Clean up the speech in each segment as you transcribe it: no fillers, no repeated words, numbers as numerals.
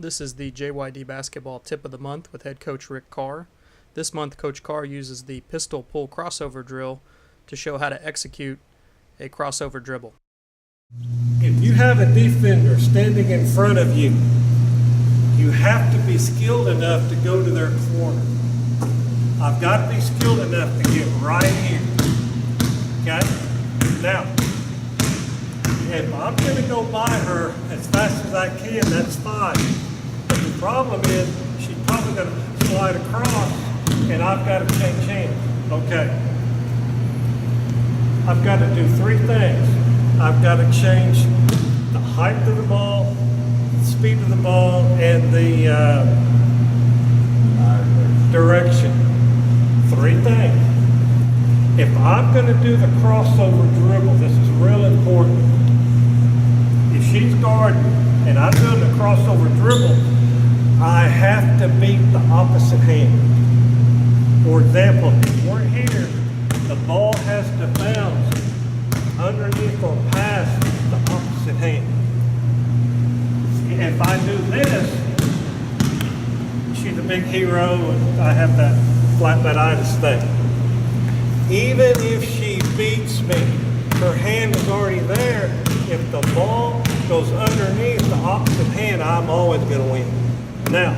This is the JYD Basketball Tip of the Month with head coach Rick Karr. This month, Coach Karr uses the pistol pull crossover drill to show how to execute a crossover dribble. If you have a defender standing in front of you, you have to be skilled enough to go to their corner. I've got to be skilled enough to get right here. Okay? Now, if I'm going to go by her as fast as I can, that's fine. But the problem is, she's probably going to slide across, and I've got to change hands. Okay. I've got to do three things. I've got to change the height of the ball, the speed of the ball, and the direction. Three things. If I'm going to do the crossover dribble, this is real important. If she's guarding and I'm doing the crossover dribble, I have to beat the opposite hand. For example, if we're here, the ball has to bounce underneath or past the opposite hand. If I do this, she's a big hero and I have that flatbeditis thing. Even if she beats me, her hand is already there. If the ball goes underneath the opposite hand, I'm always going to win. Now,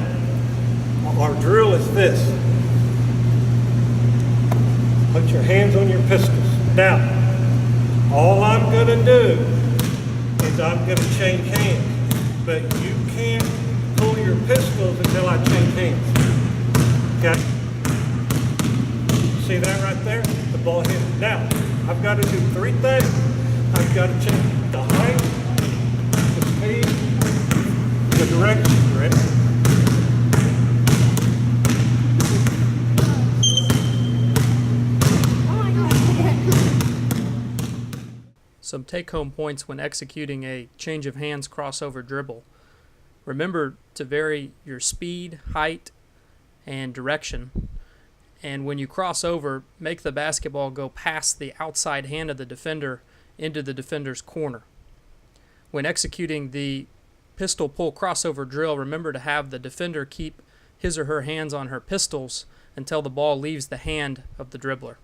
our drill is this. Put your hands on your pistols. Now, all I'm going to do is I'm going to change hands. But you can't pull your pistols until I change hands. Okay? See that right there? The ball hit. Now, I've got to do three things. I've got to change the height, the speed, the direction. Ready? Some take-home points when executing a change of hands crossover dribble. Remember to vary your speed, height, and direction. And when you cross over, make the basketball go past the outside hand of the defender into the defender's corner. When executing the pistol pull crossover drill, remember to have the defender keep his or her hands on her pistols until the ball leaves the hand of the dribbler.